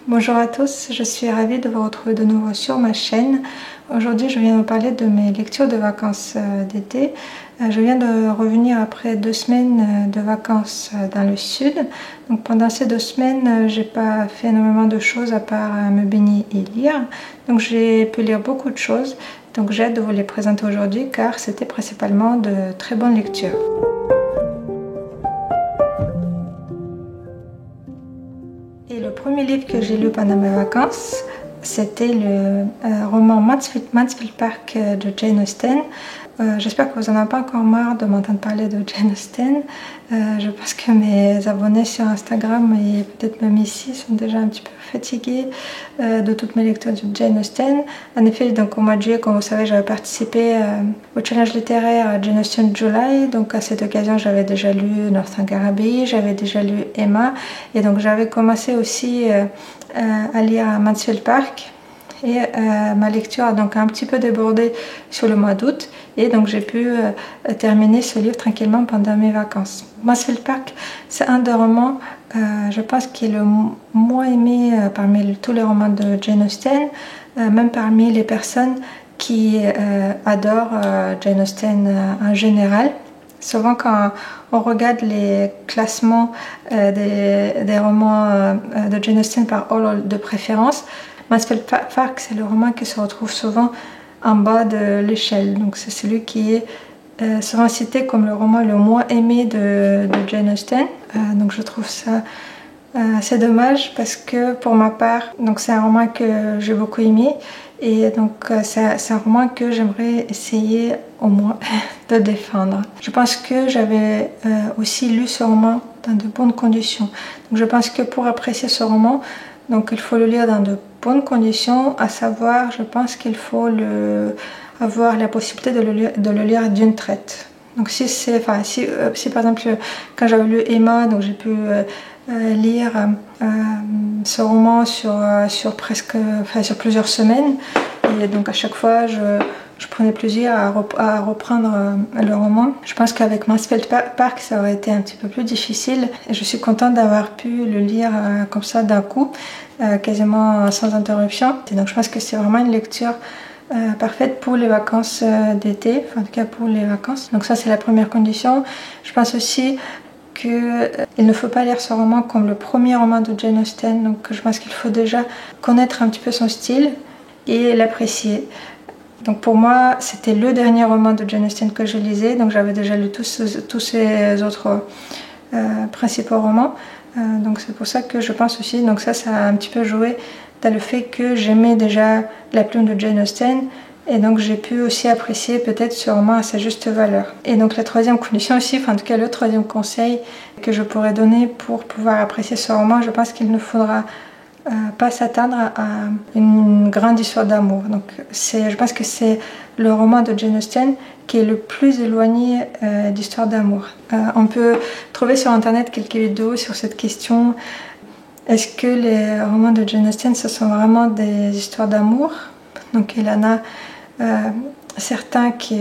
Bonjour à tous, je suis ravie de vous retrouver de nouveau sur ma chaîne. Aujourd'hui, je viens vous parler de mes lectures de vacances d'été. Je viens de revenir après 2 semaines de vacances dans le sud. Donc pendant ces 2 semaines, j'ai pas fait énormément de choses à part me baigner et lire. Donc j'ai pu lire beaucoup de choses. Donc j'ai hâte de vous les présenter aujourd'hui car c'était principalement de très bonnes lectures. Et le premier livre que j'ai lu pendant mes vacances, c'était le roman Mansfield Park de Jane Austen. J'espère que vous n'en avez pas encore marre de m'entendre parler de Jane Austen. Je pense que mes abonnés sur Instagram et peut-être même ici sont déjà un petit peu fatigués de toutes mes lectures de Jane Austen. En effet, donc au mois de juillet, comme vous savez, j'avais participé au challenge littéraire Jane Austen July. Donc à cette occasion, j'avais déjà lu Northanger Abbey, j'avais déjà lu Emma. Et donc j'avais commencé aussi à lire Mansfield Park. Et ma lecture a donc un petit peu débordé sur le mois d'août et donc j'ai pu terminer ce livre tranquillement pendant mes vacances. Mansfield Park, c'est un des romans, je pense, qui est le moins aimé parmi tous les romans de Jane Austen, même parmi les personnes qui adorent Jane Austen en général. Souvent quand on regarde les classements des romans de Jane Austen par ordre de préférence, Mansfield Park, c'est le roman qui se retrouve souvent en bas de l'échelle. Donc c'est celui qui est souvent cité comme le roman le moins aimé de Jane Austen. Donc je trouve ça assez dommage parce que pour ma part, donc c'est un roman que j'ai beaucoup aimé et donc c'est un roman que j'aimerais essayer au moins de défendre. Je pense que j'avais aussi lu ce roman dans de bonnes conditions. Donc je pense que pour apprécier ce roman, donc il faut le lire dans de bonnes conditions, à savoir, je pense qu'il faut avoir la possibilité de le lire d'une traite. Donc si par exemple quand j'avais lu Emma, donc j'ai pu lire ce roman sur plusieurs semaines, et donc à chaque fois je prenais plaisir à reprendre le roman. Je pense qu'avec Mansfield Park, ça aurait été un petit peu plus difficile. Et je suis contente d'avoir pu le lire comme ça d'un coup, quasiment sans interruption. Et donc je pense que c'est vraiment une lecture parfaite pour les vacances d'été, enfin, en tout cas pour les vacances. Donc ça, c'est la première condition. Je pense aussi qu'il ne faut pas lire ce roman comme le premier roman de Jane Austen. Donc je pense qu'il faut déjà connaître un petit peu son style et l'apprécier. Donc pour moi, c'était le dernier roman de Jane Austen que je lisais, donc j'avais déjà lu tous ces autres principaux romans. Donc c'est pour ça que je pense aussi, donc ça a un petit peu joué dans le fait que j'aimais déjà la plume de Jane Austen et donc j'ai pu aussi apprécier peut-être ce roman à sa juste valeur. Et donc la troisième condition aussi, enfin en tout cas le troisième conseil que je pourrais donner pour pouvoir apprécier ce roman, je pense qu'il ne faudra pas s'attendre à une grande histoire d'amour. Donc je pense que c'est le roman de Jane Austen qui est le plus éloigné d'histoire d'amour. On peut trouver sur internet quelques vidéos sur cette question. Est-ce que les romans de Jane Austen ce sont vraiment des histoires d'amour? Donc il y en a certains qui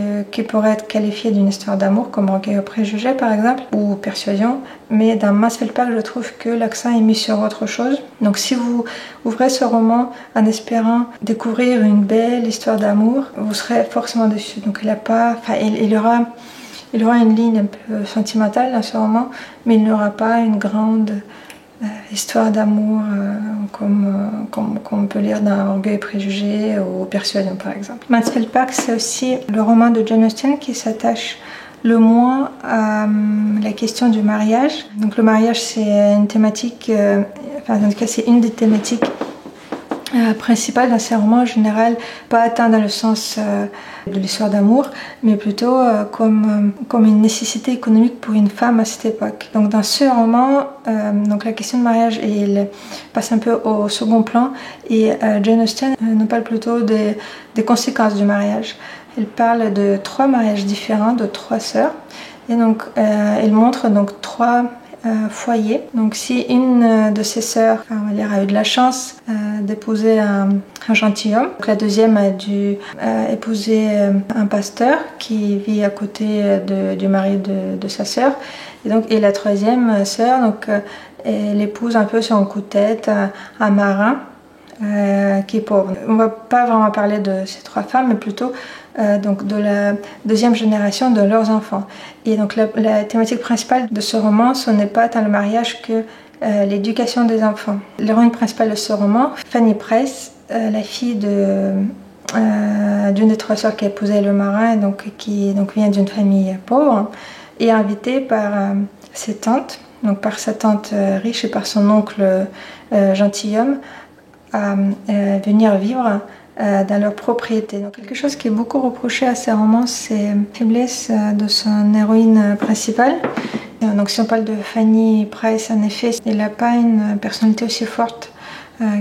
pourraient être qualifiés d'une histoire d'amour, comme Orgueil et Préjugés par exemple, ou Persuasion, mais dans Mansfield Park, je trouve que l'accent est mis sur autre chose. Donc si vous ouvrez ce roman en espérant découvrir une belle histoire d'amour, vous serez forcément déçu. Donc il y aura une ligne un peu sentimentale dans ce roman, mais il n'y aura pas une grande histoire d'amour comme on peut lire dans Orgueil et Préjugés ou Persuasion par exemple. Mansfield Park, c'est aussi le roman de Jane Austen qui s'attache le moins à la question du mariage. Donc le mariage, c'est une thématique, en tout cas c'est une des thématiques principale dans ces romans en général, pas tant dans le sens de l'histoire d'amour, mais plutôt comme une nécessité économique pour une femme à cette époque. Donc dans ce roman, donc la question de mariage passe un peu au second plan et Jane Austen nous parle plutôt des conséquences du mariage. Elle parle de 3 mariages différents de 3 sœurs et donc elle montre donc 3 foyer. Donc si une de ses sœurs, on va dire, a eu de la chance d'épouser un gentilhomme, donc la deuxième a dû épouser un pasteur qui vit à côté du mari de sa sœur. Et la troisième sœur, donc et l'épouse un peu sur un coup de tête, un marin qui est pauvre. On va pas vraiment parler de ces 3 femmes, mais plutôt donc de la deuxième génération de leurs enfants. Et donc la thématique principale de ce roman, ce n'est pas tant le mariage que l'éducation des enfants. L'héroïne principale de ce roman, Fanny Price, la fille d'une des 3 sœurs qui a épousé le marin, qui vient d'une famille pauvre, est invitée par ses tantes, donc par sa tante riche et par son oncle gentilhomme, à venir vivre dans leur propriété. Donc, quelque chose qui est beaucoup reproché à ces romans, c'est la faiblesse de son héroïne principale. Donc, si on parle de Fanny Price, en effet, elle n'a pas une personnalité aussi forte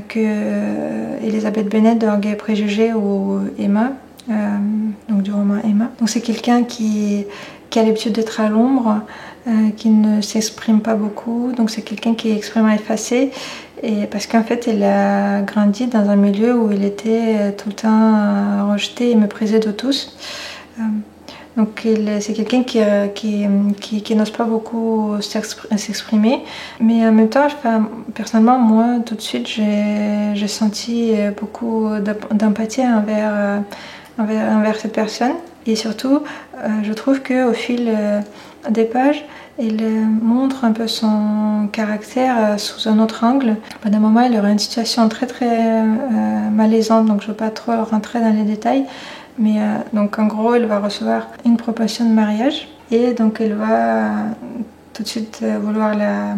que Elizabeth Bennet de Orgueil et Préjugés ou Emma, donc du roman Emma. Donc, c'est quelqu'un qui a l'habitude d'être à l'ombre, qui ne s'exprime pas beaucoup. Donc, c'est quelqu'un qui est extrêmement effacé. Et parce qu'en fait, elle a grandi dans un milieu où elle était tout le temps rejetée et méprisée de tous. Donc c'est quelqu'un qui n'ose pas beaucoup s'exprimer. Mais en même temps, personnellement, moi, tout de suite, j'ai senti beaucoup d'empathie envers cette personne. Et surtout, je trouve qu'au fil des pages, il montre un peu son caractère sous un autre angle. Pendant un moment, il y aura une situation très très malaisante, donc je ne veux pas trop rentrer dans les détails. Mais donc en gros, il va recevoir une proposition de mariage et donc elle va tout de suite vouloir la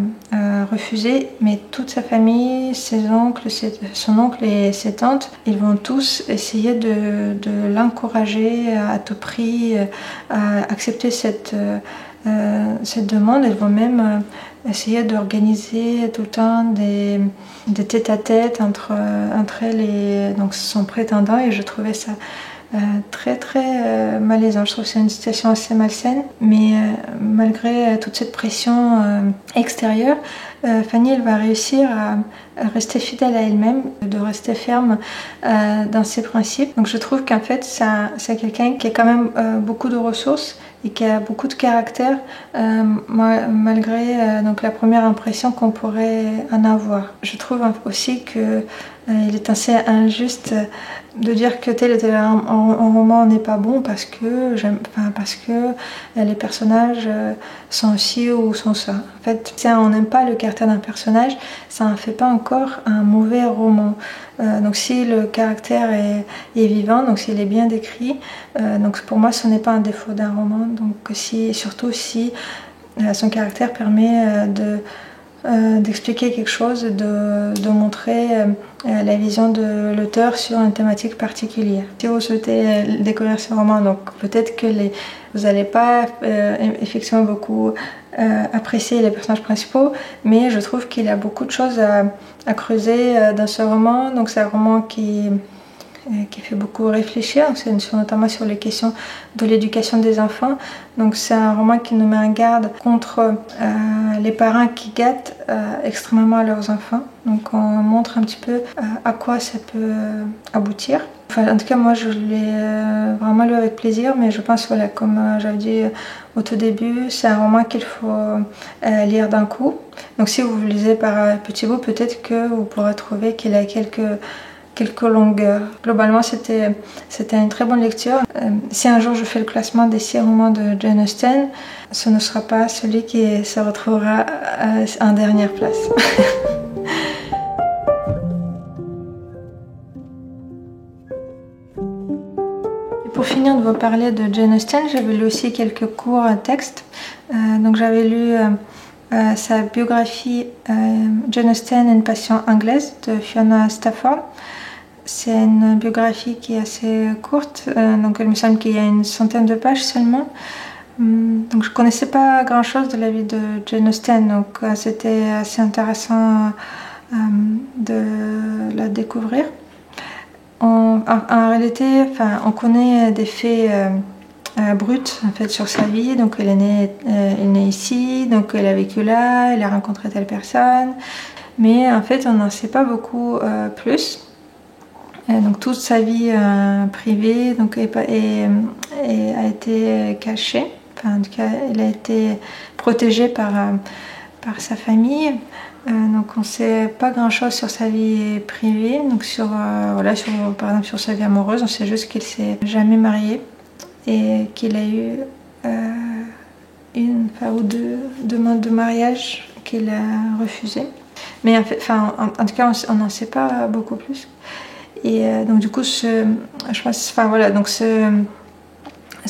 refuser. Mais toute sa famille, son oncle et ses tantes, ils vont tous essayer de l'encourager à tout prix à accepter cette demande. Elles vont même essayer d'organiser tout le temps des tête-à-tête entre elle et donc son prétendant, et je trouvais ça très très malaisant. Je trouve que c'est une situation assez malsaine, mais malgré toute cette pression extérieure, Fanny elle va réussir à rester fidèle à elle-même, de rester ferme dans ses principes. Donc je trouve qu'en fait c'est quelqu'un qui a quand même beaucoup de ressources et qui a beaucoup de caractère, malgré donc la première impression qu'on pourrait en avoir. Je trouve aussi que il est assez injuste de dire que tel et tel roman n'est pas bon parce que les personnages sont ci ou sont ça. En fait, si on n'aime pas le caractère d'un personnage, ça n'en fait pas encore un mauvais roman. Donc si le caractère est vivant, donc s'il est bien décrit, donc pour moi ce n'est pas un défaut d'un roman. Donc surtout si son caractère permet d'expliquer quelque chose, de montrer la vision de l'auteur sur une thématique particulière. Si vous souhaitez découvrir ce roman, donc peut-être que vous n'allez pas effectivement beaucoup apprécier les personnages principaux, mais je trouve qu'il y a beaucoup de choses à creuser dans ce roman. Donc c'est un roman qui fait beaucoup réfléchir, notamment sur les questions de l'éducation des enfants. Donc c'est un roman qui nous met en garde contre les parents qui gâtent extrêmement leurs enfants. Donc on montre un petit peu à quoi ça peut aboutir. Enfin, en tout cas, moi je l'ai vraiment lu avec plaisir, mais je pense, voilà, comme j'avais dit au tout début, c'est un roman qu'il faut lire d'un coup. Donc si vous le lisez par petits bouts, peut-être que vous pourrez trouver qu'il a quelques longueurs. Globalement, c'était une très bonne lecture. Si un jour je fais le classement des 6 romans de Jane Austen, ce ne sera pas celui qui se retrouvera en dernière place. Et pour finir de vous parler de Jane Austen, j'avais lu aussi quelques courts textes. Donc j'avais lu sa biographie Jane Austen, une passion anglaise de Fiona Stafford. C'est une biographie qui est assez courte, donc il me semble qu'il y a une centaine de pages seulement. Donc je ne connaissais pas grand chose de la vie de Jane Austen, donc c'était assez intéressant de la découvrir. En réalité, on connaît des faits bruts en fait, sur sa vie. Donc elle est née ici, donc elle a vécu là, elle a rencontré telle personne, mais en fait on n'en sait pas beaucoup plus. Donc toute sa vie privée donc, a été cachée. Enfin, en tout cas, elle a été protégée par sa famille. Donc on sait pas grand chose sur sa vie privée, donc par exemple sur sa vie amoureuse, on sait juste qu'il s'est jamais marié et qu'il a eu une ou deux demandes de mariage qu'il a refusées. Mais en tout cas, on n'en sait pas beaucoup plus. Et donc du coup, ce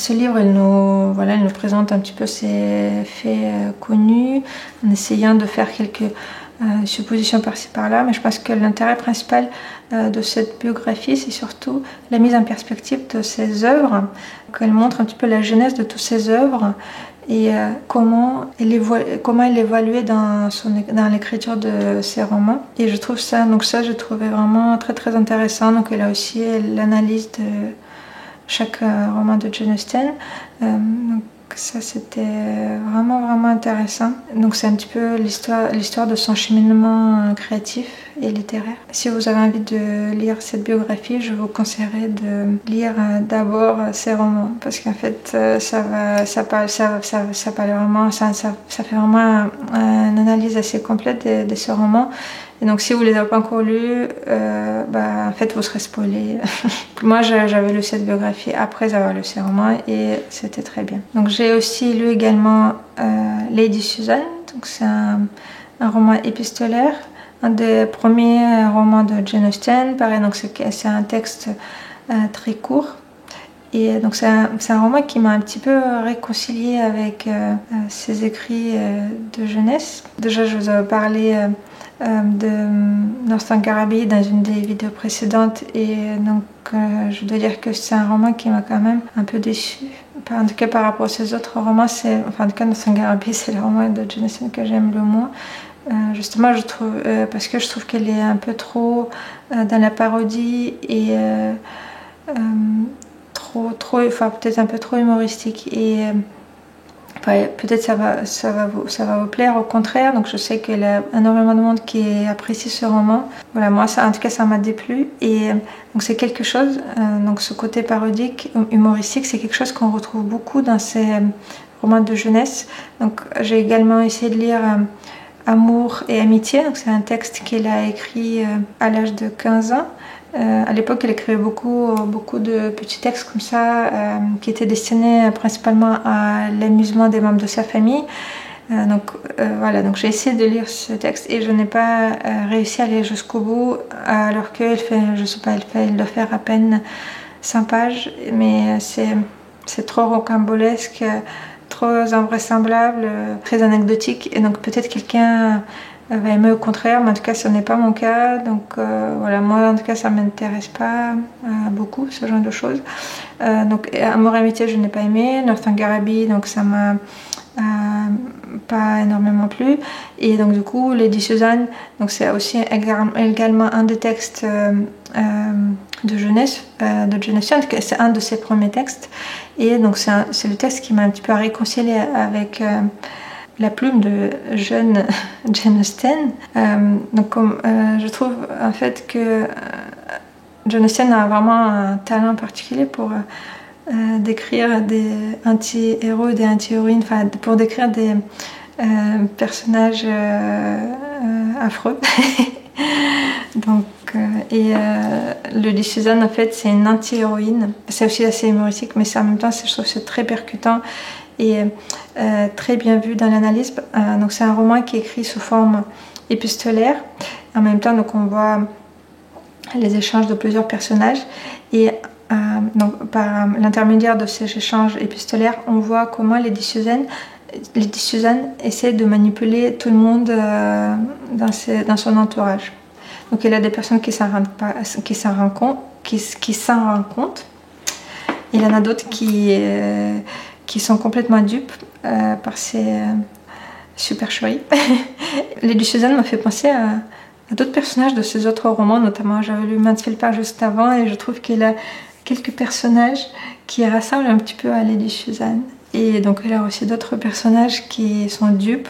livre, il nous présente un petit peu ses faits connus, en essayant de faire quelques suppositions par-ci par-là, mais je pense que l'intérêt principal de cette biographie, c'est surtout la mise en perspective de ses œuvres, qu'elle montre un petit peu la genèse de toutes ses œuvres et comment elle évoluait dans l'écriture de ses romans. Et je trouve ça, j'ai trouvé vraiment très très intéressant. Donc elle a aussi l'analyse de chaque roman de Jane Austen. Donc ça, c'était vraiment vraiment intéressant. Donc c'est un petit peu l'histoire de son cheminement créatif et littéraire. Si vous avez envie de lire cette biographie, je vous conseillerais de lire d'abord ses romans, parce qu'en fait ça fait vraiment une analyse assez complète de ses romans. Et donc si vous les avez pas encore lus, en fait vous serez spoilés. Moi j'avais lu cette biographie après avoir lu ses romans et c'était très bien. Donc j'ai aussi lu également Lady Susan, donc c'est un roman épistolaire, un des premiers romans de Jane Austen. Pareil, donc c'est un texte très court. Et donc c'est un roman qui m'a un petit peu réconciliée avec ses écrits de jeunesse. Déjà je vous avais parlé de Northanger Abbey dans une des vidéos précédentes, et donc je dois dire que c'est un roman qui m'a quand même un peu déçue. En tout cas par rapport à ses autres romans, en tout cas Northanger Abbey, c'est le roman de Jane Austen que j'aime le moins. Justement parce que je trouve qu'elle est un peu trop dans la parodie et peut-être un peu trop humoristique, et peut-être ça va vous plaire au contraire. Donc je sais qu'il y a énormément de monde qui apprécie ce roman. Voilà, moi en tout cas ça m'a déplu, et donc c'est quelque chose, donc ce côté parodique, humoristique, c'est quelque chose qu'on retrouve beaucoup dans ces romans de jeunesse. Donc j'ai également essayé de lire Amour et amitié, donc c'est un texte qu'il a écrit à l'âge de 15 ans. À l'époque, elle écrivait beaucoup de petits textes comme ça, qui étaient destinés principalement à l'amusement des membres de sa famille. Donc j'ai essayé de lire ce texte et je n'ai pas réussi à aller jusqu'au bout, alors qu'elle elle doit faire à peine 100 pages, mais c'est trop rocambolesque, trop invraisemblable, très anecdotique, et donc peut-être quelqu'un va aimer au contraire, mais en tout cas ce n'est pas mon cas. Donc moi en tout cas ça m'intéresse pas beaucoup, ce genre de choses. Donc Amour et amitié, je n'ai pas aimé. Northanger Abbey, donc ça m'a pas énormément plu. Et donc du coup Lady Susan, donc c'est aussi également un des textes de jeunesse de Jane Austen, c'est un de ses premiers textes, et donc c'est le texte qui m'a un petit peu réconcilié avec la plume de jeune Jane Austen. Je trouve en fait que Jane Austen a vraiment un talent particulier pour décrire des anti-héros et des anti-héroïnes, pour décrire des personnages affreux. Donc, Lady Susan, en fait, c'est une anti-héroïne. C'est aussi assez humoristique, mais en même temps, je trouve que c'est très percutant et très bien vu dans l'analyse. Donc, c'est un roman qui est écrit sous forme épistolaire. En même temps, donc, on voit les échanges de plusieurs personnages, et donc, par l'intermédiaire de ces échanges épistolaires, on voit comment Lady Susan essaie de manipuler tout le monde dans son entourage. Donc il y a des personnes qui s'en rendent compte. Il y en a d'autres qui sont complètement dupes par ces supercheries. Lady Susan m'a fait penser à d'autres personnages de ses autres romans, notamment j'avais lu Mansfield Park juste avant, et je trouve qu'il a quelques personnages qui ressemblent un petit peu à Lady Susan. Et donc il y a aussi d'autres personnages qui sont dupes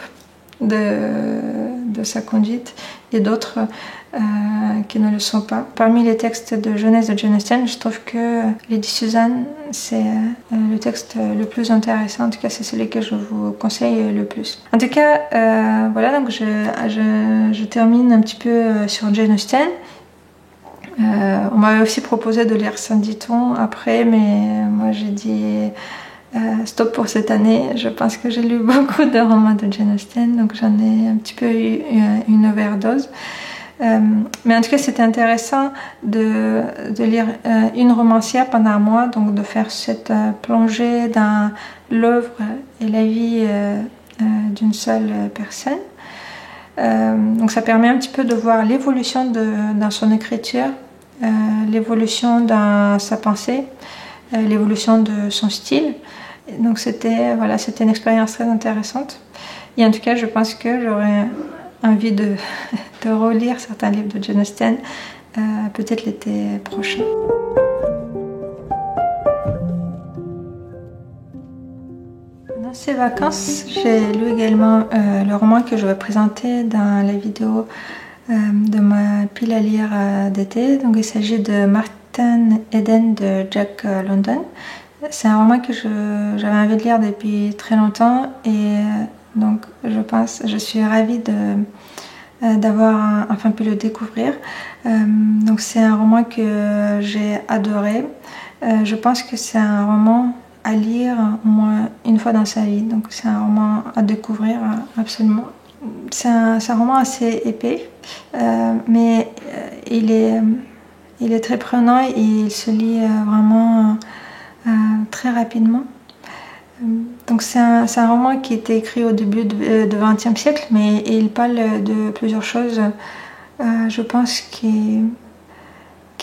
de de sa conduite, et d'autres qui ne le sont pas. Parmi les textes de jeunesse de Jane Austen, je trouve que Lady Susan, c'est le texte le plus intéressant. En tout cas, c'est celui que je vous conseille le plus. En tout cas, voilà, donc je termine un petit peu sur Jane Austen. On m'avait aussi proposé de lire Sanditon après, mais moi j'ai dit stop pour cette année. Je pense que j'ai lu beaucoup de romans de Jane Austen, donc j'en ai un petit peu eu une overdose. Mais en tout cas, c'était intéressant de lire une romancière pendant un mois, donc de faire cette plongée dans l'œuvre et la vie d'une seule personne. Donc ça permet un petit peu de voir l'évolution dans son écriture, l'évolution dans sa pensée, l'évolution de son style. Donc c'était une expérience très intéressante. Et en tout cas, je pense que j'aurais envie de relire certains livres de Jane Austen, peut-être l'été prochain. Pendant ces vacances, j'ai lu également le roman que je vais présenter dans la vidéo de ma pile à lire d'été. Donc il s'agit de Martin Eden de Jack London. C'est un roman que j'avais envie de lire depuis très longtemps, et donc je suis ravie d'avoir enfin pu le découvrir. Donc c'est un roman que j'ai adoré. Je pense que c'est un roman à lire au moins une fois dans sa vie. Donc c'est un roman à découvrir absolument. C'est un roman assez épais, mais il est très prenant et il se lit vraiment très rapidement. Donc c'est un roman qui a été écrit au début du XXe siècle, mais il parle de plusieurs choses, je pense, qui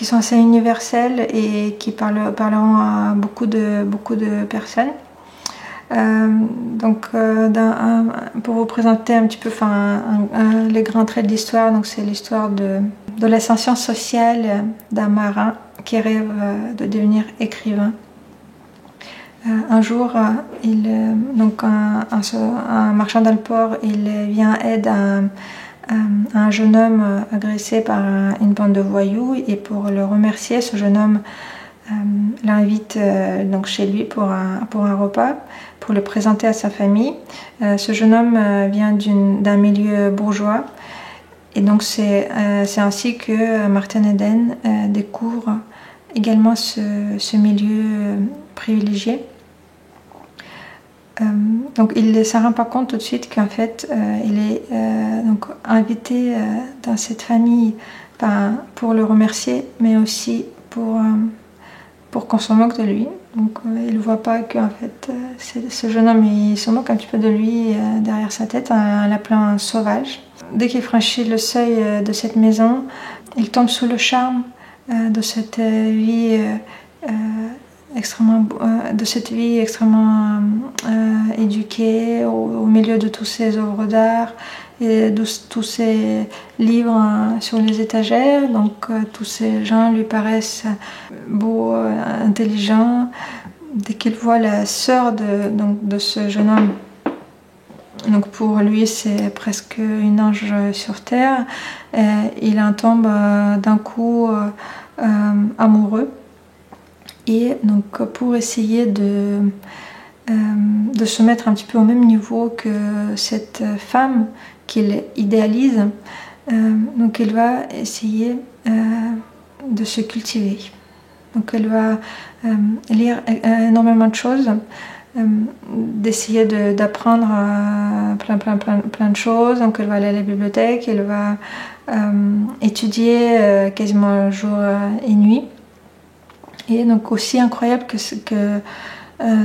sont assez universelles et qui parleront à beaucoup de personnes. Donc pour vous présenter un petit peu les grands traits de l'histoire, donc c'est l'histoire de l'ascension sociale d'un marin qui rêve de devenir écrivain. Un jour, un marchand dans le port, il vient aide à un jeune homme agressé par une bande de voyous, et pour le remercier, ce jeune homme l'invite donc chez lui pour un repas, pour le présenter à sa famille. Ce jeune homme vient d'un milieu bourgeois, et donc c'est ainsi que Martin Eden découvre également ce milieu privilégié. Donc il ne s'en rend pas compte tout de suite qu'en fait il est donc invité dans cette famille pour le remercier, mais aussi pour qu'on se moque de lui. Donc il ne voit pas qu'en fait ce jeune homme, il se moque un petit peu de lui derrière sa tête en l'appelant sauvage. Dès qu'il franchit le seuil de cette maison, il tombe sous le charme de cette vie extrêmement éduquée, au milieu de tous ces œuvres d'art et de tous ces livres sur les étagères. Donc tous ces gens lui paraissent beaux, intelligents. Dès qu'il voit la sœur de ce jeune homme, donc pour lui c'est presque une ange sur terre, il en tombe d'un coup amoureux. Et donc pour essayer de se mettre un petit peu au même niveau que cette femme qu'il idéalise, donc il va essayer de se cultiver. Donc elle va lire énormément de choses, d'essayer d'apprendre plein de choses. Donc elle va aller à la bibliothèque, elle va étudier quasiment jour et nuit. Et donc aussi incroyable que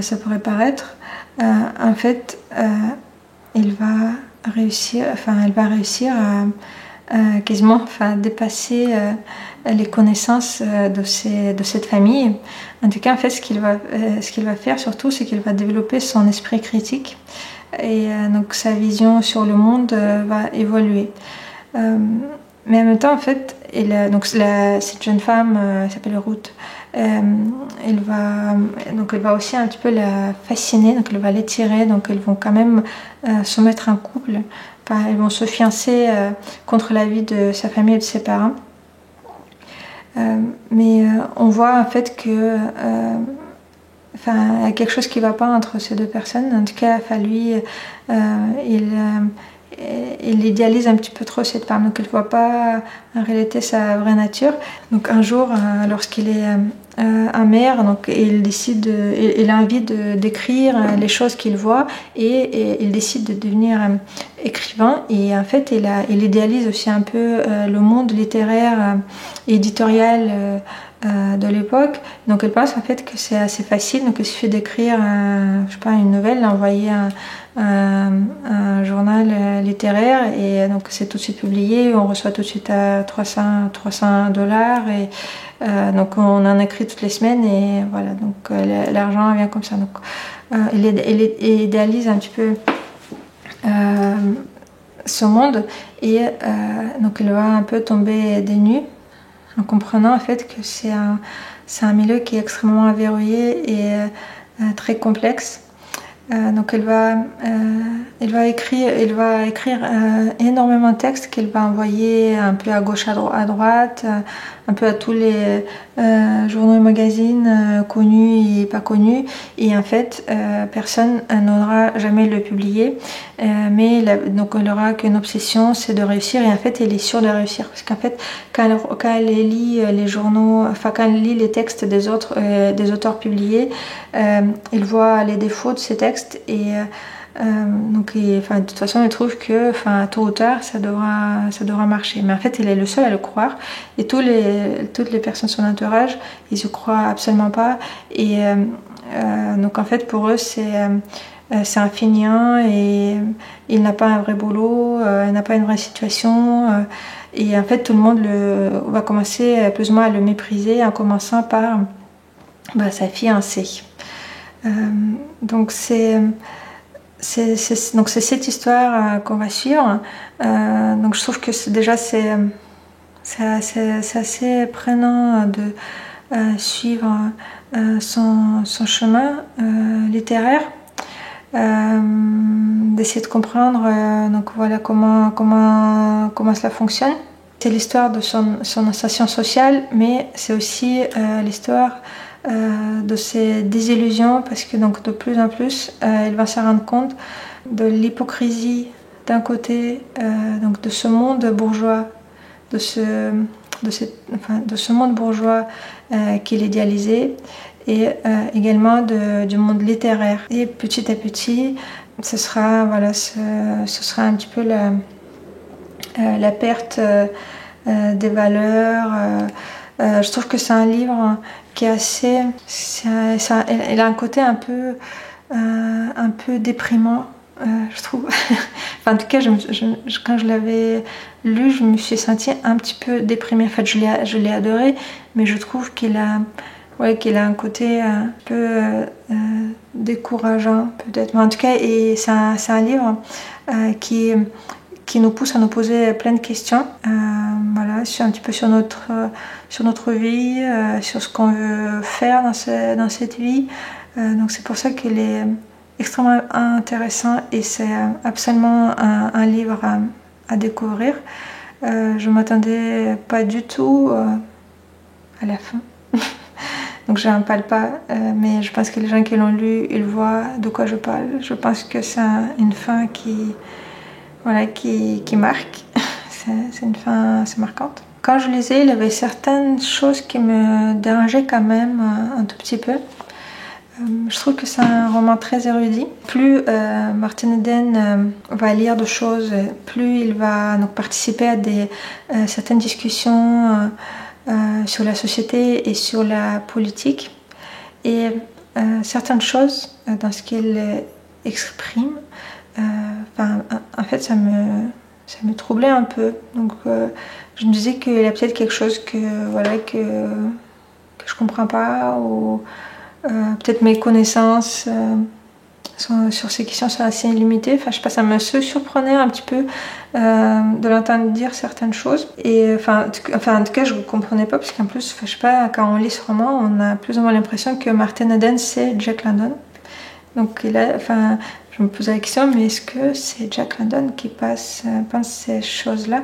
ça pourrait paraître, en fait elle va réussir à quasiment dépasser les connaissances de cette famille. En tout cas, en fait, ce qu'il va faire surtout, c'est qu'il va développer son esprit critique, et donc sa vision sur le monde va évoluer. Mais en même temps, en fait, cette jeune femme s'appelle Ruth. Elle va aussi un petit peu la fasciner, donc elle va l'étirer, donc elles vont quand même se mettre en couple ils vont se fiancer contre l'avis de sa famille et de ses parents. Mais on voit en fait que il y a quelque chose qui ne va pas entre ces deux personnes. En tout cas, lui, il idéalise un petit peu trop cette femme, donc il ne voit pas en réalité sa vraie nature. Donc un jour, lorsqu'il est amer, donc il a envie d'écrire les choses qu'il voit et il décide de devenir écrivain. Et en fait, il idéalise aussi un peu le monde littéraire et éditorial de l'époque. Donc il pense en fait que c'est assez facile, donc il suffit d'écrire une nouvelle, l'envoyer à un journal littéraire et donc c'est tout de suite publié, on reçoit tout de suite à $300 et donc on en écrit toutes les semaines et voilà, donc l'argent vient comme ça. Donc il idéalise un petit peu ce monde et donc il va un peu tomber des nues en comprenant en fait que c'est un milieu qui est extrêmement verrouillé et très complexe. Donc il va écrire énormément de textes qu'il va envoyer un peu à gauche, à droite, un peu à tous les journaux et magazines connus et pas connus. Et en fait, personne n'aura jamais le publier. Donc il n'aura qu'une obsession, c'est de réussir. Et en fait, il est sûr de réussir. Parce qu'en fait, quand il lit les journaux, quand il lit les textes des auteurs publiés, il voit les défauts de ces textes et de toute façon il trouve que tôt ou tard ça devra marcher, mais en fait il est le seul à le croire et toutes les personnes de son entourage ils y croient absolument pas et donc en fait pour eux c'est un feignant et il n'a pas un vrai boulot, il n'a pas une vraie situation et en fait tout le monde va commencer plus ou moins à le mépriser en commençant par sa fiancée. Donc c'est cette histoire qu'on va suivre. Donc je trouve que c'est assez prenant de suivre son chemin littéraire, d'essayer de comprendre donc voilà comment cela fonctionne. C'est l'histoire de son ascension sociale, mais c'est aussi l'histoire de ses désillusions parce que donc de plus en plus il va se rendre compte de l'hypocrisie d'un côté donc de ce monde bourgeois, de ce monde bourgeois qu'il idéalisait et également du monde littéraire. Et petit à petit, ce sera un petit peu la perte des valeurs. Je trouve que c'est un livre qui est assez... il a un côté un peu déprimant, je trouve. En tout cas, quand je l'avais lu, je me suis sentie un petit peu déprimée. En fait, je l'ai adoré, mais je trouve qu'il a un côté un peu décourageant, peut-être. Mais en tout cas, c'est un livre qui nous pousse à nous poser plein de questions, un petit peu sur notre vie, sur ce qu'on veut faire dans cette vie. Donc c'est pour ça qu'il est extrêmement intéressant et c'est absolument un livre à découvrir. Je ne m'attendais pas du tout à la fin. Donc je n'en parle pas, mais je pense que les gens qui l'ont lu, ils voient de quoi je parle. Je pense que c'est une fin qui marque. C'est une fin assez marquante. Quand je lisais, il y avait certaines choses qui me dérangeaient quand même un tout petit peu. Je trouve que c'est un roman très érudit. Plus Martin Eden va lire de choses, plus il va donc participer à certaines discussions sur la société et sur la politique. Et certaines choses dans ce qu'il exprime, en fait, ça me troublait un peu. Donc, je me disais qu'il y a peut-être quelque chose que je comprends pas, ou peut-être mes connaissances sur ces questions sont assez limitées. Je sais pas, ça me surprenait un petit peu de l'entendre dire certaines choses. Et en tout cas, je ne comprenais pas, parce qu'en plus, je sais pas, quand on lit ce roman, on a plus ou moins l'impression que Martin Eden, c'est Jack London. Donc je me posais la question, mais est-ce que c'est Jack London qui pense ces choses-là?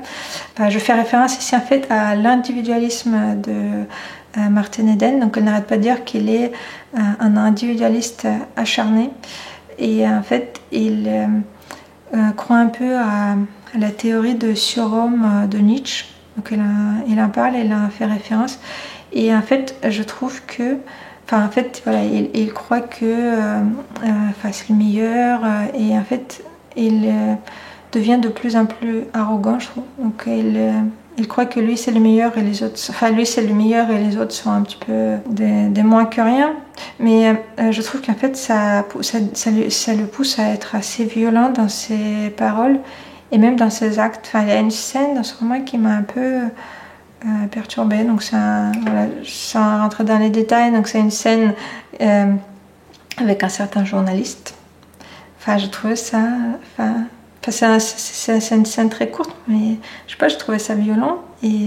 Je fais référence ici en fait à l'individualisme de Martin Eden. Donc elle n'arrête pas de dire qu'il est un individualiste acharné. Et en fait, il croit un peu à la théorie de surhomme de Nietzsche. Donc il en parle, il en fait référence. Et en fait, je trouve que en fait, voilà, il croit que c'est le meilleur et en fait, il devient de plus en plus arrogant, je trouve. Donc, il croit que lui, c'est le meilleur et les autres... lui, c'est le meilleur et les autres sont un petit peu des moins que rien. Mais je trouve qu'en fait, ça le pousse à être assez violent dans ses paroles et même dans ses actes. Il y a une scène dans ce roman qui m'a un peu... perturbée, donc voilà, sans rentrer dans les détails, donc c'est une scène avec un certain journaliste. Je trouvais ça, c'est une scène très courte, mais je sais pas, je trouvais ça violent et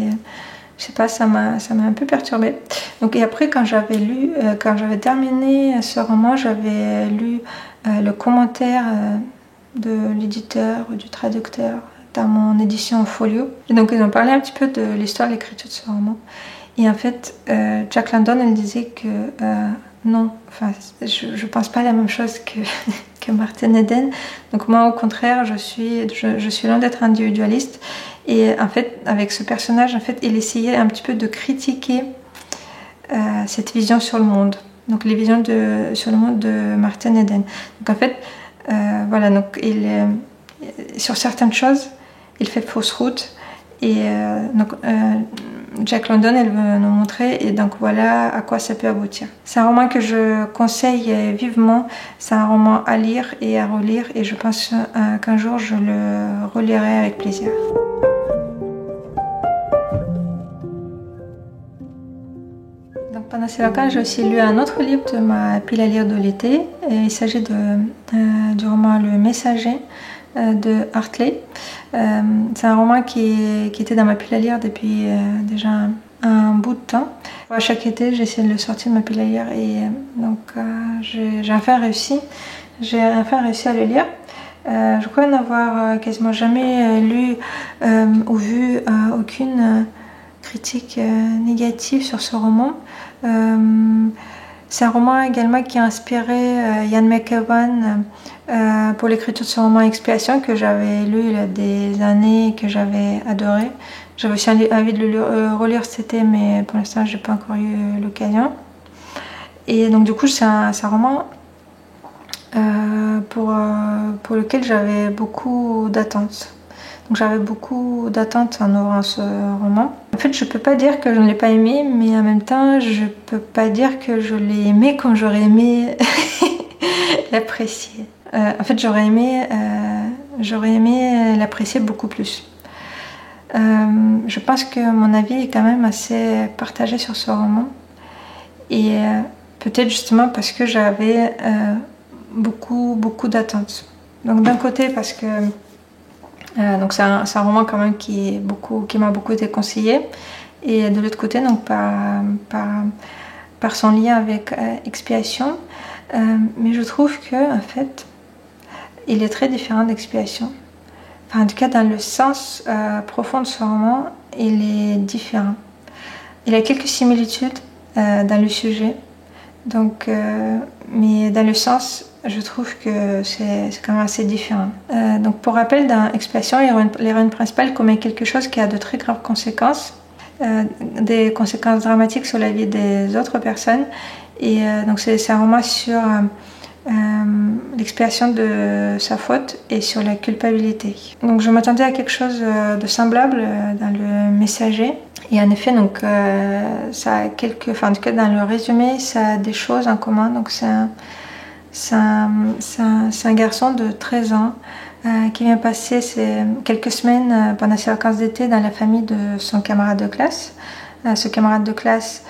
je sais pas, ça m'a un peu perturbée. Donc et après quand j'avais terminé ce roman, j'avais lu le commentaire de l'éditeur ou du traducteur dans mon édition en folio. Et donc ils ont parlé un petit peu de l'histoire de l'écriture de ce roman. Et en fait, Jack London, elle disait que non, je pense pas la même chose que Martin Eden. Donc moi, au contraire, je suis loin d'être individualiste. Et en fait, avec ce personnage, en fait, il essayait un petit peu de critiquer cette vision sur le monde. Donc les visions sur le monde de Martin Eden. Donc en fait, voilà, donc sur certaines choses, il fait fausse route et Jack London, elle veut nous montrer et donc voilà à quoi ça peut aboutir. C'est un roman que je conseille vivement, c'est un roman à lire et à relire et je pense qu'un jour je le relirai avec plaisir. Donc pendant ces vacances, j'ai aussi lu un autre livre de ma pile à lire de l'été et il s'agit du roman Le Messager de Hartley. C'est un roman qui était dans ma pile à lire depuis déjà un bout de temps. À chaque été, j'essaie de le sortir de ma pile à lire et donc j'ai enfin réussi à le lire. Je crois n'avoir quasiment jamais lu ou vu aucune critique négative sur ce roman. C'est un roman également qui a inspiré Ian McEwan pour l'écriture de ce roman Expiation que j'avais lu il y a des années et que j'avais adoré. J'avais aussi envie de le relire cet été, mais pour l'instant, je n'ai pas encore eu l'occasion. Et donc, du coup, c'est un roman pour lequel j'avais beaucoup d'attentes. Donc, j'avais beaucoup d'attentes en ouvrant ce roman. En fait, je peux pas dire que je ne l'ai pas aimé, mais en même temps, je peux pas dire que je l'ai aimé comme j'aurais aimé l'apprécier. En fait, j'aurais aimé l'apprécier beaucoup plus. Je pense que mon avis est quand même assez partagé sur ce roman. Et peut-être justement parce que j'avais beaucoup d'attentes. Donc d'un côté parce que donc c'est un roman quand même qui m'a beaucoup été conseillé. Et de l'autre côté, donc par son lien avec Expiation. Mais je trouve que en fait, il est très différent d'Expiation. En tout cas, dans le sens profond de ce roman, il est différent. Il a quelques similitudes dans le sujet, donc, mais dans le sens, je trouve que c'est quand même assez différent. Donc, pour rappel, dans Expiation, l'héroïne principale commet quelque chose qui a de très graves conséquences, des conséquences dramatiques sur la vie des autres personnes. Et donc, c'est un roman sur l'expiation de sa faute et sur la culpabilité. Donc je m'attendais à quelque chose de semblable dans Le Messager. Et en effet, donc, ça a en tout cas dans le résumé, ça a des choses en commun. Donc c'est un garçon de 13 ans qui vient passer quelques semaines pendant ses vacances d'été dans la famille de son camarade de classe. Ce camarade de classe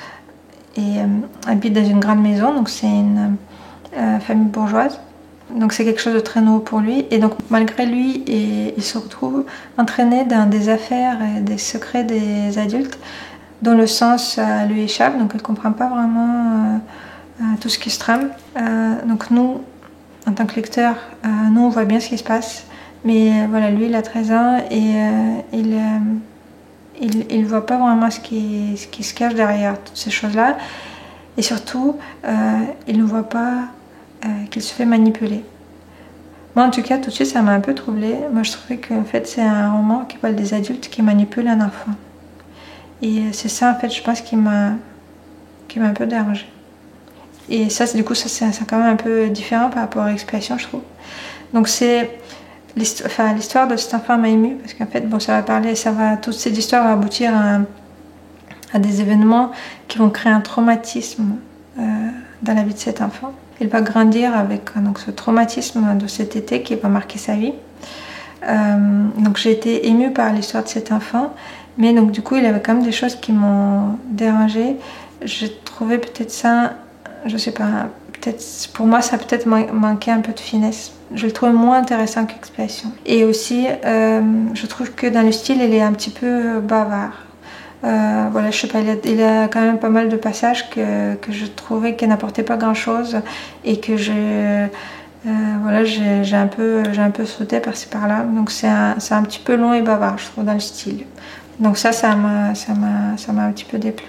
habite dans une grande maison, donc c'est une famille bourgeoise. Donc c'est quelque chose de très nouveau pour lui. Et donc malgré lui, il se retrouve entraîné dans des affaires et des secrets des adultes dont le sens lui échappe. Donc il ne comprend pas vraiment tout ce qui se trame. Donc nous, en tant que lecteur, nous on voit bien ce qui se passe, mais voilà, lui il a 13 ans et il voit pas vraiment ce qui se cache derrière toutes ces choses-là, et surtout il ne voit pas qu'il se fait manipuler. Moi en tout cas tout de suite ça m'a un peu troublée. Moi je trouvais qu'en fait c'est un roman qui parle des adultes qui manipulent un enfant, et c'est ça en fait je pense qui m'a un peu dérangée. Et ça du coup c'est quand même un peu différent par rapport à Expiation je trouve. Donc c'est l'histoire de cet enfant m'a émue parce qu'en fait bon toute cette histoire va aboutir à des événements qui vont créer un traumatisme dans la vie de cet enfant. Il va grandir avec donc, ce traumatisme de cet été qui va marquer sa vie. Donc j'ai été émue par l'histoire de cet enfant, mais donc du coup il y avait quand même des choses qui m'ont dérangée. J'ai trouvé peut-être ça, je sais pas, peut-être pour moi ça a peut-être manqué un peu de finesse. Je le trouve moins intéressant qu'Expiation. Et aussi je trouve que dans le style il est un petit peu bavard. Voilà, je sais pas, il y a quand même pas mal de passages que je trouvais qui n'apportaient pas grand chose et que voilà, j'ai un peu sauté par-ci par-là. Donc c'est un petit peu long et bavard, je trouve, dans le style. Donc ça m'a un petit peu déplu.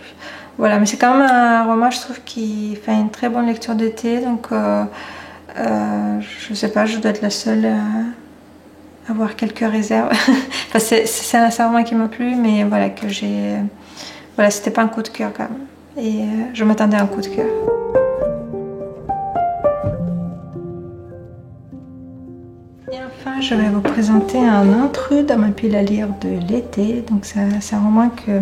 Voilà, mais c'est quand même un roman, je trouve, qui fait une très bonne lecture d'été. Donc je sais pas, je dois être la seule à avoir quelques réserves. Enfin, c'est un roman qui m'a plu, mais voilà, voilà, c'était pas un coup de cœur quand même. Et je m'attendais à un coup de cœur. Et enfin, je vais vous présenter un intrus dans ma pile à lire de l'été. Donc c'est un roman que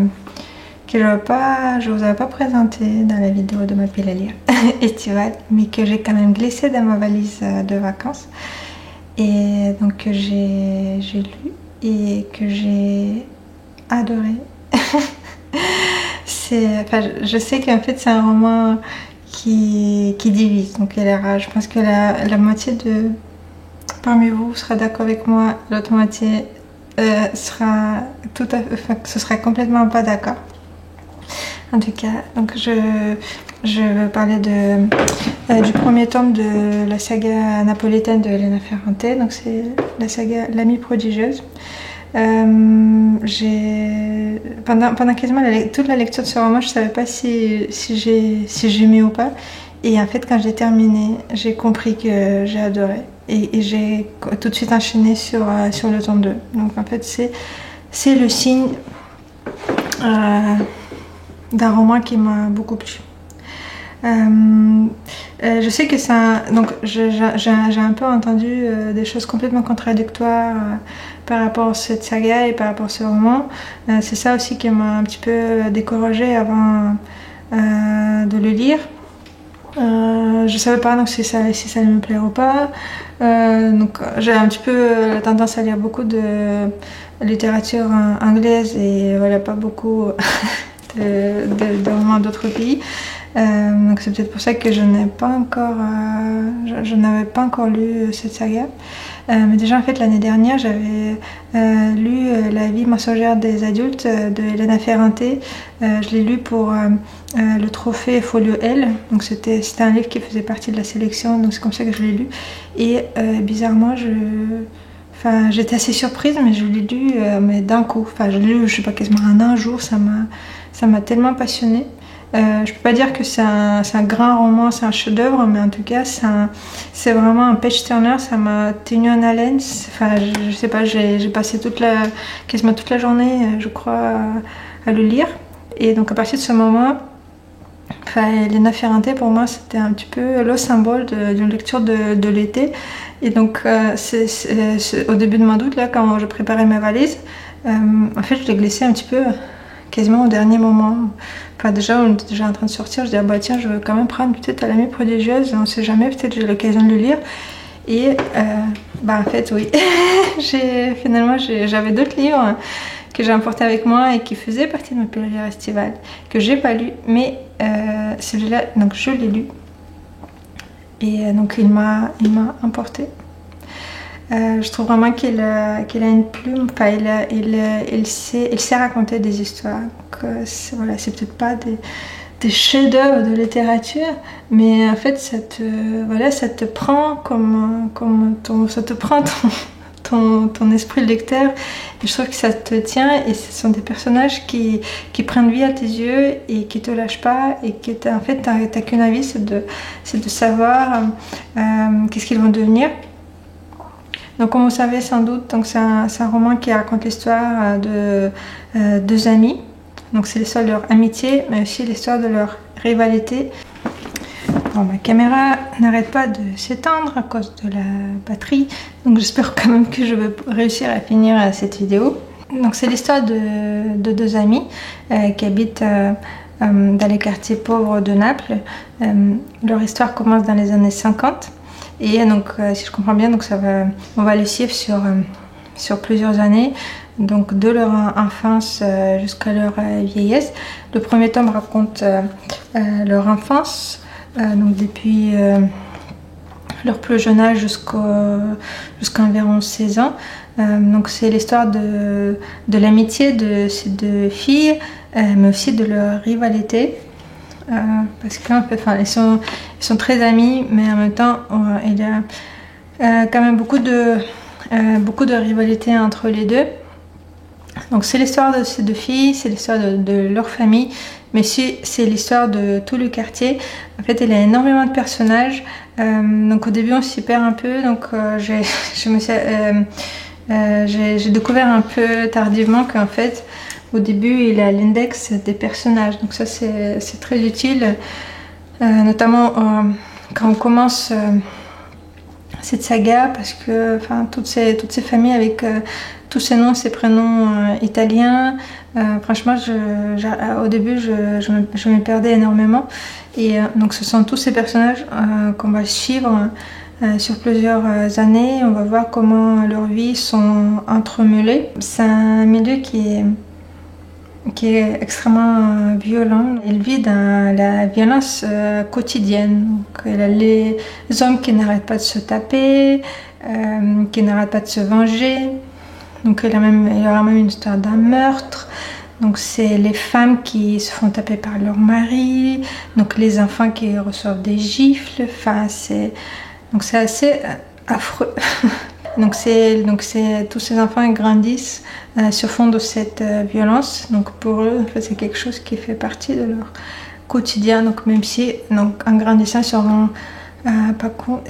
je vous avais pas présenté dans la vidéo de ma pile à lire estivale, mais que j'ai quand même glissé dans ma valise de vacances. Et donc que j'ai lu et que j'ai adoré. Je sais qu'en fait c'est un roman qui divise, donc je pense que la moitié parmi vous sera d'accord avec moi, l'autre moitié sera ce sera complètement pas d'accord. En tout cas, donc je vais parler du premier tome de la saga napolitaine de Elena Ferrante. Donc c'est la saga L'amie prodigieuse. Pendant quasiment toute la lecture de ce roman, je savais pas si j'aimais ou pas. Et en fait, quand j'ai terminé, j'ai compris que j'ai adoré. Et j'ai tout de suite enchaîné sur le tome 2. Donc en fait, c'est le signe d'un roman qui m'a beaucoup plu. Je sais que donc j'ai un peu entendu des choses complètement contradictoires par rapport à cette saga et par rapport à ce roman. C'est ça aussi qui m'a un petit peu découragée avant de le lire. Je savais pas donc si ça allait me plaire ou pas. Donc j'ai un petit peu la tendance à lire beaucoup de littérature anglaise et voilà, pas beaucoup de romans d'autres pays. Donc c'est peut-être pour ça que je n'avais pas encore lu cette saga. Mais déjà en fait l'année dernière j'avais lu La vie mensongère des adultes de Elena Ferrante. Je l'ai lu pour le trophée Folio L. Donc c'était un livre qui faisait partie de la sélection, donc c'est comme ça que je l'ai lu. Et bizarrement j'étais assez surprise, mais je l'ai lu mais d'un coup. Enfin je l'ai lu je sais pas quasiment en un jour. Ça m'a tellement passionnée. Je peux pas dire que c'est un grand roman, c'est un chef-d'œuvre, mais en tout cas c'est vraiment un page-turner. Ça m'a tenu en haleine. Enfin, je sais pas, j'ai passé quasiment toute la journée, je crois, à le lire. Et donc à partir de ce moment, Elena Ferrante pour moi c'était un petit peu le symbole d'une lecture de l'été. Et donc au début de mois d'août, là, quand je préparais ma valise, en fait je l'ai glissé un petit peu quasiment au dernier moment. Enfin déjà on était déjà en train de sortir, je dis bah tiens je veux quand même prendre peut-être à l'amie prodigieuse, on sait jamais, peut-être j'ai l'occasion de le lire. Et en fait oui, finalement j'avais d'autres livres que j'ai emportés avec moi et qui faisaient partie de ma pile à lire estivale, que j'ai pas lu, mais celui-là donc je l'ai lu et donc il m'a emporté. Je trouve vraiment qu'il a une plume, enfin, il sait raconter des histoires. Voilà, c'est peut-être pas des chefs-d'œuvre de littérature, mais en fait, ça te prend ça te prend ton esprit de lecteur, et je trouve que ça te tient, et ce sont des personnages qui prennent vie à tes yeux et qui te lâchent pas, et qui en fait t'as qu'une envie, c'est de savoir qu'est-ce qu'ils vont devenir. Donc comme vous savez sans doute, donc c'est un roman qui raconte l'histoire de deux amis. Donc c'est l'histoire de leur amitié, mais aussi l'histoire de leur rivalité. Bon, ma caméra n'arrête pas de s'éteindre à cause de la batterie, donc j'espère quand même que je vais réussir à finir cette vidéo. Donc c'est l'histoire de deux amis qui habitent dans les quartiers pauvres de Naples. Leur histoire commence dans les années 50, et donc si je comprends bien, donc on va les suivre sur plusieurs années, donc de leur enfance jusqu'à leur vieillesse. Le premier tome raconte leur enfance, donc depuis leur plus jeune âge jusqu'à environ 16 ans. Donc c'est l'histoire de l'amitié de ces deux filles, mais aussi de leur rivalité, parce qu'en fait, ils sont très amis, mais en même temps il y a quand même beaucoup de rivalité entre les deux. Donc c'est l'histoire de ces deux filles, c'est l'histoire de leur famille, mais aussi c'est l'histoire de tout le quartier. En fait, il y a énormément de personnages. Donc au début on s'y perd un peu, donc j'ai découvert un peu tardivement qu'en fait au début il a l'index des personnages, donc ça c'est très utile, notamment quand on commence cette saga, parce que toutes ces familles avec tous ces noms, ces prénoms italiens, franchement au début je me perdais énormément, et donc ce sont tous ces personnages qu'on va suivre sur plusieurs années. On va voir comment leurs vies sont entremêlées. C'est un milieu qui est extrêmement violent. Il vit dans la violence quotidienne. Donc, il y a les hommes qui n'arrêtent pas de se taper, qui n'arrêtent pas de se venger. Donc il y aura même une histoire d'un meurtre. Donc c'est les femmes qui se font taper par leur mari, donc les enfants qui reçoivent des gifles. Donc c'est assez affreux. Donc tous ces enfants grandissent sur fond de cette violence. Donc pour eux, en fait, c'est quelque chose qui fait partie de leur quotidien. Donc même si, donc en grandissant, ils se rendent pas compte.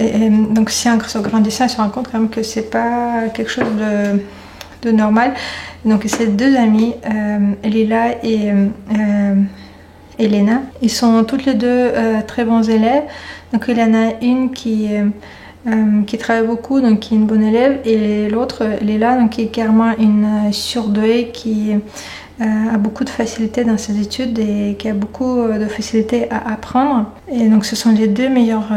Donc si en grandissant, ils se rendent compte quand même que c'est pas quelque chose de normal. Donc ces deux amies, Lila et Elena, ils sont toutes les deux très bons élèves. Donc il y en a une qui travaille beaucoup, donc qui est une bonne élève, et l'autre, Lila, donc qui est clairement une surdouée, qui a beaucoup de facilité dans ses études et qui a beaucoup de facilité à apprendre. Et donc ce sont les deux meilleurs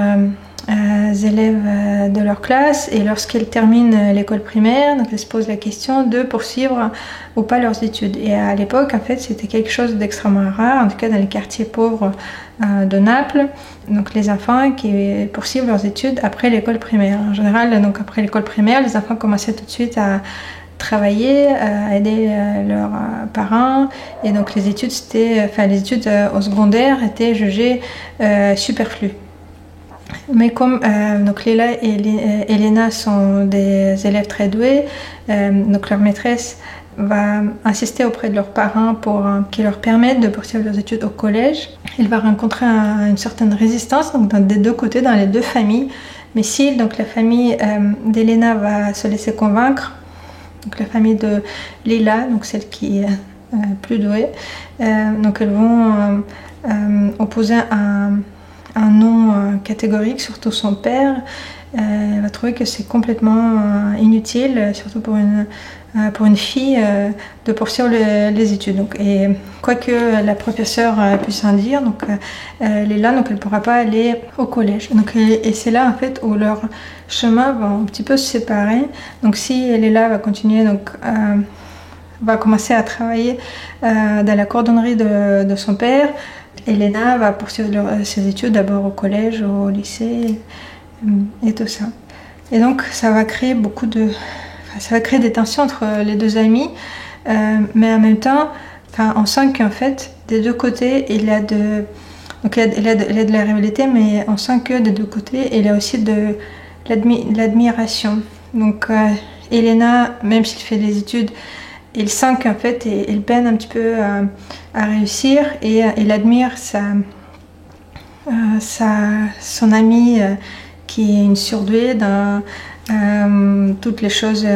élèves de leur classe, et lorsqu'elles terminent l'école primaire, donc elles se posent la question de poursuivre ou pas leurs études. Et à l'époque, en fait, c'était quelque chose d'extrêmement rare, en tout cas dans les quartiers pauvres de Naples, donc les enfants qui poursuivent leurs études après l'école primaire. En général, donc après l'école primaire, les enfants commençaient tout de suite à travailler, à aider leurs parents, et donc les études au secondaire étaient jugées superflues. Mais comme donc Lila et Elena sont des élèves très doués, donc leur maîtresse va insister auprès de leurs parents pour qu'ils leur permettent de poursuivre leurs études au collège. Elle va rencontrer une certaine résistance, donc des deux côtés, dans les deux familles. Mais si donc la famille d'Elena va se laisser convaincre, donc la famille de Lila, donc celle qui est plus douée, donc elles vont opposer un nom catégorique, surtout son père. Elle va trouver que c'est complètement inutile, surtout pour une fille, de poursuivre les études. Donc, et quoi que la professeure puisse en dire, donc Léla, donc elle ne pourra pas aller au collège. Donc, et c'est là en fait où leurs chemins vont un petit peu se séparer. Donc si Léla va continuer, donc va commencer à travailler dans la cordonnerie de son père, Elena va poursuivre ses études d'abord au collège, au lycée et tout ça. Et donc ça va créer des tensions entre les deux amis, mais en même temps, on sent qu'en fait, des deux côtés, il y a de la rivalité, mais on sent que des deux côtés, il y a aussi de l'admiration. Donc Elena, même s'il fait des études, il sent qu'en fait, il peine un petit peu à réussir, et il admire son amie qui est une surdouée dans toutes les choses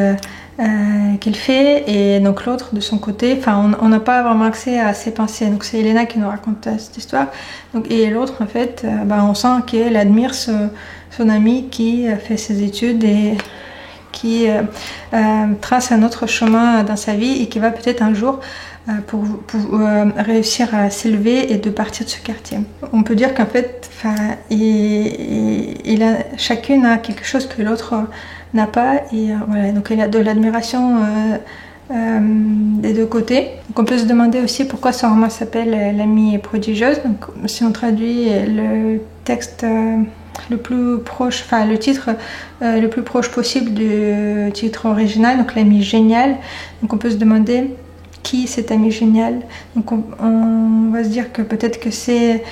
qu'il fait, et donc l'autre de son côté, on n'a pas vraiment accès à ses pensées, donc c'est Elena qui nous raconte cette histoire, donc, et l'autre en fait, on sent qu'elle admire son ami qui fait ses études et qui trace un autre chemin dans sa vie, et qui va peut-être un jour pour réussir à s'élever et de partir de ce quartier. On peut dire qu'en fait, chacune a quelque chose que l'autre n'a pas, et voilà, donc il y a de l'admiration des deux côtés. Donc on peut se demander aussi pourquoi ce roman s'appelle L'amie prodigieuse. Donc si on traduit le texte le plus proche, le titre le plus proche possible du titre original, donc l'amie géniale, donc on peut se demander qui cet ami génial. Donc on va se dire que peut-être que c'est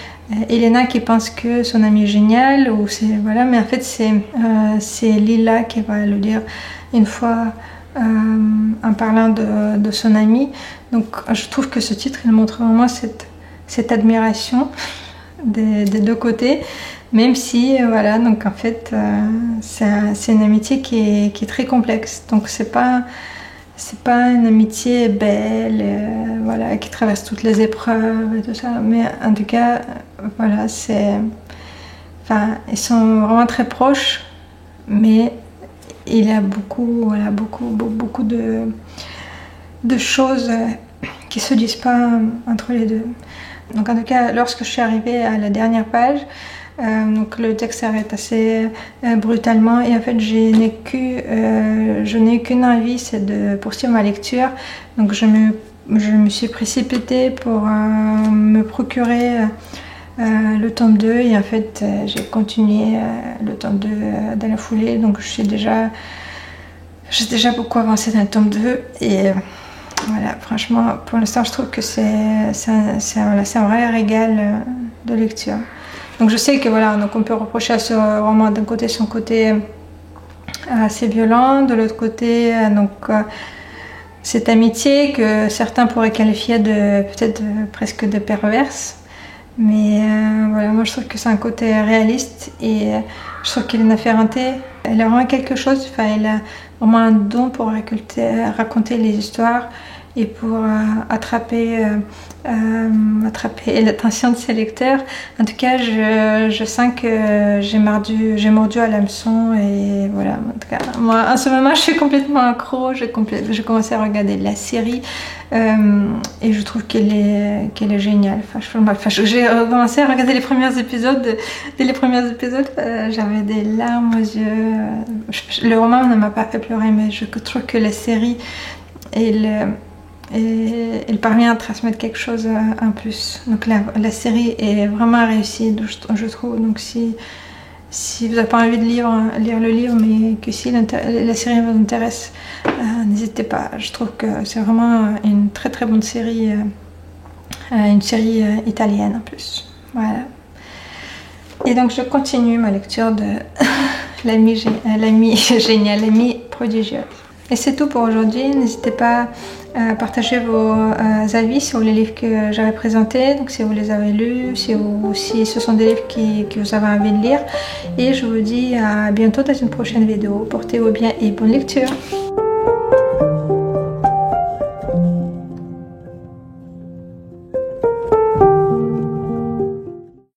Elena qui pense que son ami est génial, ou c'est voilà, mais en fait c'est Lila qui va le dire une fois en parlant de son ami. Donc je trouve que ce titre, il montre vraiment cette admiration des deux côtés, même si voilà, donc en fait c'est une amitié qui est très complexe. Donc c'est pas une amitié belle, voilà, qui traverse toutes les épreuves et tout ça, mais en tout cas, voilà, ils sont vraiment très proches, mais il y a beaucoup de choses qui se disent pas entre les deux. Donc en tout cas, lorsque je suis arrivée à la dernière page, donc le texte s'arrête assez brutalement, et en fait je n'ai qu'une envie, c'est de poursuivre ma lecture. Donc je me suis précipitée pour me procurer le tome 2, et en fait j'ai continué le tome 2 dans la foulée. Donc j'ai déjà beaucoup avancé dans le tome 2, et voilà, franchement pour l'instant je trouve que c'est un vrai régal de lecture. Donc je sais que voilà, donc on peut reprocher à ce roman d'un côté son côté assez violent, de l'autre côté donc cette amitié que certains pourraient qualifier de peut-être presque de perverse, mais voilà, moi je trouve que c'est un côté réaliste, et je trouve qu'Elena Ferrante, elle a vraiment quelque chose, elle a vraiment un don pour raconter les histoires, et pour attraper l'attention de ses lecteurs. En tout cas, je sens que j'ai mordu à l'hameçon, et voilà. En tout cas, moi, en ce moment, je suis complètement accro. J'ai commencé à regarder la série, et je trouve qu'elle est géniale. J'ai commencé à regarder les premiers épisodes. Dès les premiers épisodes, j'avais des larmes aux yeux. Le roman ne m'a pas fait pleurer, mais je trouve que la série elle parvient à transmettre quelque chose en plus. Donc la série est vraiment réussie, je trouve. Donc si vous n'avez pas envie de lire le livre, mais que si la série vous intéresse, n'hésitez pas. Je trouve que c'est vraiment une très très bonne série, une série italienne en plus. Voilà. Et donc je continue ma lecture de l'amie géniale, l'amie prodigieuse. Et c'est tout pour aujourd'hui. N'hésitez pas à partager vos avis sur les livres que j'avais présentés, donc si vous les avez lus, si ce sont des livres que vous avez envie de lire. Et je vous dis à bientôt dans une prochaine vidéo. Portez-vous bien et bonne lecture.